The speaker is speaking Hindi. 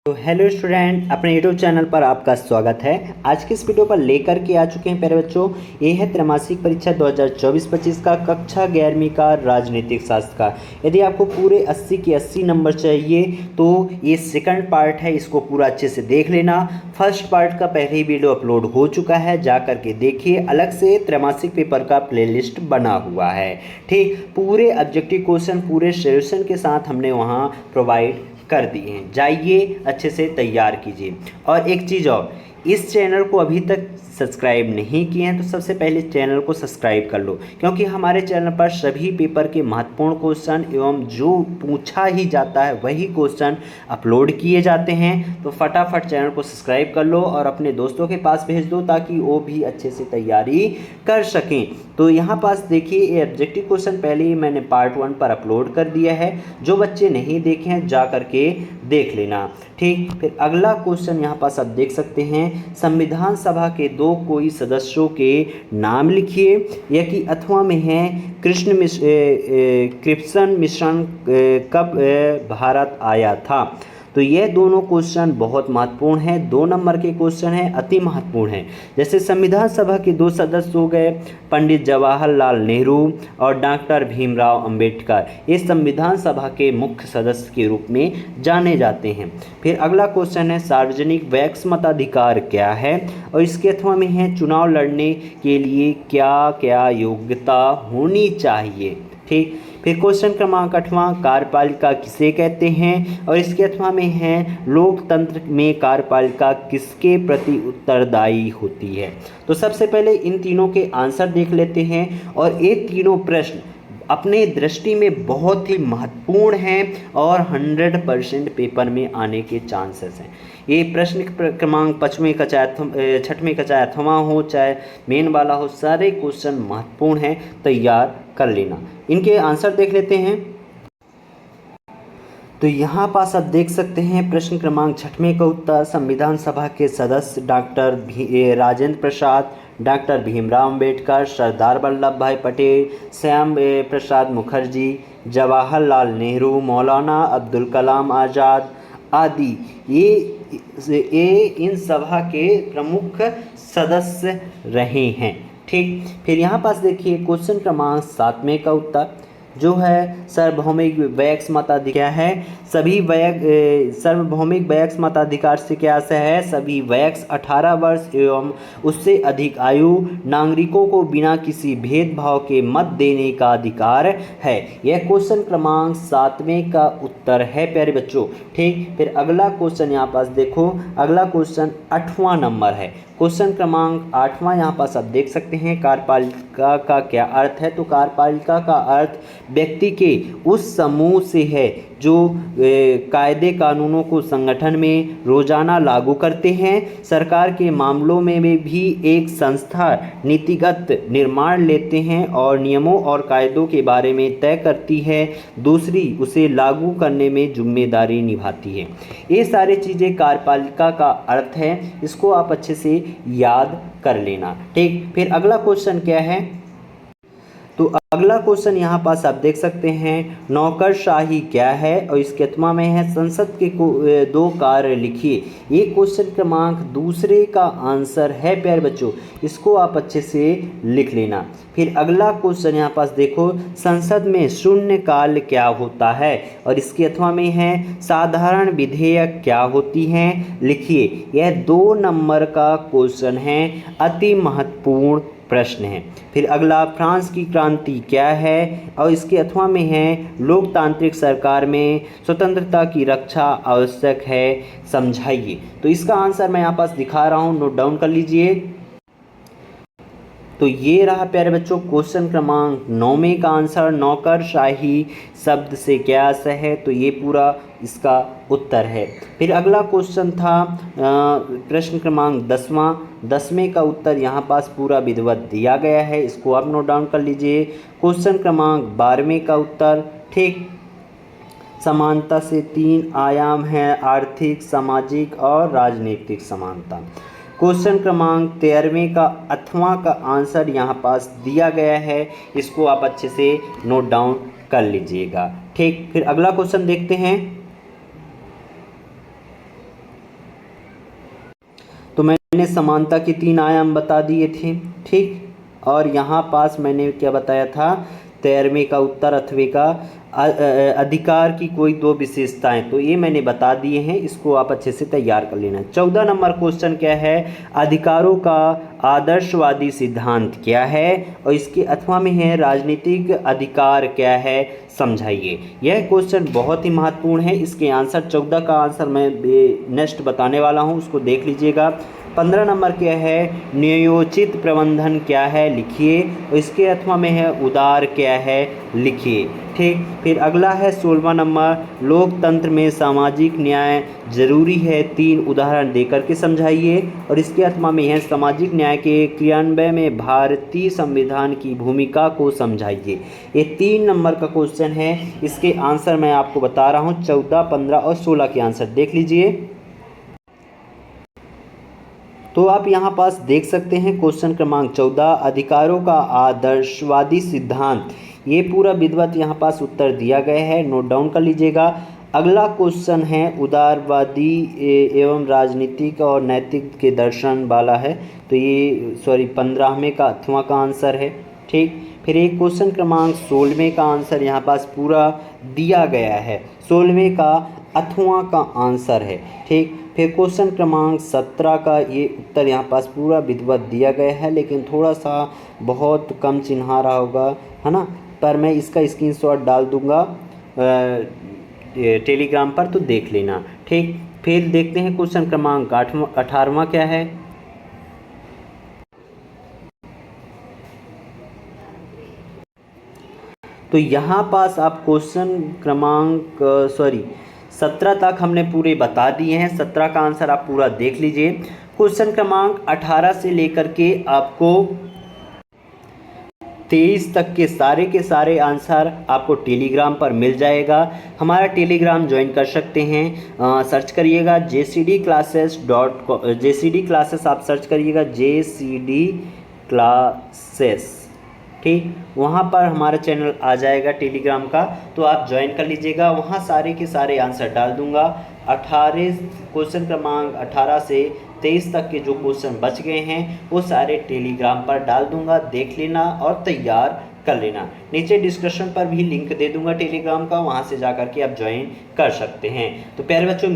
तो हेलो स्टूडेंट, अपने यूट्यूब चैनल पर आपका स्वागत है। आज की इस वीडियो पर लेकर के आ चुके हैं प्यारे बच्चों, ये है त्रैमासिक परीक्षा 2024-25 का कक्षा 11वीं का राजनीतिक शास्त्र का। यदि आपको पूरे 80 के 80 नंबर चाहिए तो ये सेकंड पार्ट है, इसको पूरा अच्छे से देख लेना। फर्स्ट पार्ट का पहले ही वीडियो अपलोड हो चुका है, जा करके देखिए। अलग से त्रैमासिक पेपर का प्लेलिस्ट बना हुआ है। ठीक, पूरे ऑब्जेक्टिव क्वेश्चन पूरे सॉल्यूशन के साथ हमने वहाँ प्रोवाइड कर दिए हैं। जाइए अच्छे से तैयार कीजिए। और एक चीज़ और, इस चैनल को अभी तक सब्सक्राइब नहीं किए हैं तो सबसे पहले चैनल को सब्सक्राइब कर लो, क्योंकि हमारे चैनल पर सभी पेपर के महत्वपूर्ण क्वेश्चन एवं जो पूछा ही जाता है वही क्वेश्चन अपलोड किए जाते हैं। तो फटाफट चैनल को सब्सक्राइब कर लो और अपने दोस्तों के पास भेज दो ताकि वो भी अच्छे से तैयारी कर सकें। तो यहाँ पास देखिए, ये ऑब्जेक्टिव क्वेश्चन पहले ही मैंने पार्ट 1 पर अपलोड कर दिया है। जो बच्चे नहीं देखे हैं जा करके देख लेना। ठीक, फिर अगला क्वेश्चन यहाँ पास आप देख सकते हैं, संविधान सभा के दो कोई सदस्यों के नाम लिखिए। यह कि अथवा में है कृष्ण मिशन कब भारत आया था। तो ये दोनों क्वेश्चन बहुत महत्वपूर्ण हैं, 2 नंबर के क्वेश्चन हैं, अति महत्वपूर्ण हैं। जैसे संविधान सभा के 2 सदस्य हो गए पंडित जवाहरलाल नेहरू और डॉक्टर भीमराव अंबेडकर। ये संविधान सभा के मुख्य सदस्य के रूप में जाने जाते हैं। फिर अगला क्वेश्चन है, सार्वजनिक वैक्स मताधिकार क्या है, और इसके अथवा में है चुनाव लड़ने के लिए क्या क्या योग्यता होनी चाहिए। ठीक, फिर क्वेश्चन क्रमांक 8वां, कार्यपालिका किसे कहते हैं, और इसके अथवा में है लोकतंत्र में कार्यपालिका किसके प्रति उत्तरदायी होती है। तो सबसे पहले इन तीनों के आंसर देख लेते हैं। और ये तीनों प्रश्न अपने दृष्टि में बहुत ही महत्वपूर्ण हैं और 100% पेपर में आने के चांसेस हैं। ये प्रश्न क्रमांक 5वें का चाहे 6वें का चाहे अथवा हो चाहे मेन वाला हो, सारे क्वेश्चन महत्वपूर्ण हैं, तैयार कर लेना। इनके आंसर देख लेते हैं। तो यहाँ पास आप देख सकते हैं प्रश्न क्रमांक 6वें का उत्तर, संविधान सभा के सदस्य डॉक्टर राजेंद्र प्रसाद, डॉक्टर भीमराव अंबेडकर, सरदार वल्लभ भाई पटेल, श्याम प्रसाद मुखर्जी, जवाहरलाल नेहरू, मौलाना अब्दुल कलाम आज़ाद आदि। ये इन सभा के प्रमुख सदस्य रहे हैं। ठीक, फिर यहाँ पास देखिए क्वेश्चन क्रमांक 7वें का उत्तर जो है, सार्वभौमिक वैक्स मताधिकार है। सार्वभौमिक वैक्स मताधिकार से क्या आशय है, सभी वैक्स 18 वर्ष एवं उससे अधिक आयु नागरिकों को बिना किसी भेदभाव के मत देने का अधिकार है। यह क्वेश्चन क्रमांक 7वें का उत्तर है प्यारे बच्चों। ठीक, फिर अगला क्वेश्चन यहाँ पास देखो, अगला क्वेश्चन 8वां नंबर है। क्वेश्चन क्रमांक 8वां यहाँ पास आप देख सकते हैं, कार्यपालिका का क्या अर्थ है। तो कार्यपालिका का अर्थ व्यक्ति के उस समूह से है जो कायदे कानूनों को संगठन में रोजाना लागू करते हैं। सरकार के मामलों में भी एक संस्था नीतिगत निर्माण लेते हैं और नियमों और कायदों के बारे में तय करती है, दूसरी उसे लागू करने में जिम्मेदारी निभाती है। ये सारी चीज़ें कार्यपालिका का अर्थ है, इसको आप अच्छे से याद कर लेना। ठीक, फिर अगला क्वेश्चन क्या है। तो अगला क्वेश्चन यहाँ पास आप देख सकते हैं, नौकरशाही क्या है, और इसके अथवा में है संसद के 2 कार्य लिखिए। ये क्वेश्चन क्रमांक 2 का आंसर है प्यारे बच्चों, इसको आप अच्छे से लिख लेना। फिर अगला क्वेश्चन यहाँ पास देखो, संसद में शून्यकाल क्या होता है, और इसके अथवा में है साधारण विधेयक क्या होती हैं, लिखिए। यह 2 नंबर का क्वेश्चन है, अति महत्वपूर्ण प्रश्न है। फिर अगला, फ्रांस की क्रांति क्या है, और इसके अथवा में है लोकतांत्रिक सरकार में स्वतंत्रता की रक्षा आवश्यक है, समझाइए। तो इसका आंसर मैं यहाँ पास दिखा रहा हूँ, नोट डाउन कर लीजिए। तो ये रहा प्यारे बच्चों क्वेश्चन क्रमांक 9वें का आंसर, नौकरशाही शब्द से क्या आशय है। तो ये पूरा इसका उत्तर है। फिर अगला क्वेश्चन था प्रश्न क्रमांक 10वें का उत्तर यहाँ पास पूरा विधिवत दिया गया है, इसको आप नोट डाउन कर लीजिए। क्वेश्चन क्रमांक 12वें का उत्तर, ठीक, समानता से 3 आयाम हैं, आर्थिक, सामाजिक और राजनीतिक समानता। क्वेश्चन क्रमांक 13वें का 8वां का आंसर यहाँ पास दिया गया है, इसको आप अच्छे से नोट डाउन कर लीजिएगा। ठीक, फिर अगला क्वेश्चन देखते हैं। मैंने समानता के 3 आयाम बता दिए थे, ठीक। और यहाँ पास मैंने क्या बताया था, 13वें का उत्तर 8वें का अधिकार की कोई 2 विशेषताएं, तो ये मैंने बता दिए हैं, इसको आप अच्छे से तैयार कर लेना। 14 नंबर क्वेश्चन क्या है, अधिकारों का आदर्शवादी सिद्धांत क्या है, और इसके अथवा में है राजनीतिक अधिकार क्या है, समझाइए। यह क्वेश्चन बहुत ही महत्वपूर्ण है, इसके आंसर 14 का आंसर मैं नेक्स्ट बताने वाला हूँ, उसको देख लीजिएगा। 15 नंबर क्या है, न्यायोचित प्रबंधन क्या है, लिखिए। और इसके अथवा में है उदार क्या है, लिखिए, ठीक। फिर अगला है 16वां नंबर, लोकतंत्र में सामाजिक न्याय जरूरी है, 3 उदाहरण देकर के समझाइए। और इसके अथवा में है सामाजिक न्याय के क्रियान्वयन में भारतीय संविधान की भूमिका को समझाइए। ये 3 नंबर का क्वेश्चन है, इसके आंसर मैं आपको बता रहा हूँ। 14, 15 और 16 के आंसर देख लीजिए। तो आप यहाँ पास देख सकते हैं क्वेश्चन क्रमांक 14, अधिकारों का आदर्शवादी सिद्धांत, ये पूरा विधिवत यहाँ पास उत्तर दिया गया है, नोट डाउन कर लीजिएगा। अगला क्वेश्चन है उदारवादी एवं राजनीतिक और नैतिक के दर्शन वाला है, तो ये 15वें का 8वां का आंसर है, ठीक। फिर एक क्वेश्चन क्रमांक 16वें का आंसर यहाँ पास पूरा दिया गया है, 16वें का 8वां का आंसर है, ठीक। फिर क्वेश्चन क्रमांक 17 का ये उत्तर यहाँ पास पूरा विधिवत दिया गया है, लेकिन थोड़ा सा बहुत कम चिन्हा रहा होगा, है ना, पर मैं इसका स्क्रीनशॉट डाल दूंगा टेलीग्राम पर, तो देख लेना, ठीक। फिर देखते हैं क्वेश्चन क्रमांक 18वां क्या है। तो यहाँ पास आप क्वेश्चन क्रमांक 17 तक हमने पूरे बता दिए हैं, 17 का आंसर आप पूरा देख लीजिए। क्वेश्चन क्रमांक 18 से लेकर के आपको 23 तक के सारे आंसर आपको टेलीग्राम पर मिल जाएगा। हमारा टेलीग्राम ज्वाइन कर सकते हैं, सर्च करिएगा JCD क्लासेस आप सर्च करिएगा, JCD क्लासेस, ठीक। वहाँ पर हमारा चैनल आ जाएगा टेलीग्राम का, तो आप ज्वाइन कर लीजिएगा, वहाँ सारे के सारे आंसर डाल दूंगा। 18 क्वेश्चन क्रमांक 18 से 23 तक के जो क्वेश्चन बच गए हैं वो सारे टेलीग्राम पर डाल दूंगा, देख लेना और तैयार कर लेना। नीचे डिस्क्रिप्शन पर भी लिंक दे दूंगा टेलीग्राम का, वहाँ से जा कर के आप ज्वाइन कर सकते हैं। तो प्यारे बच्चों,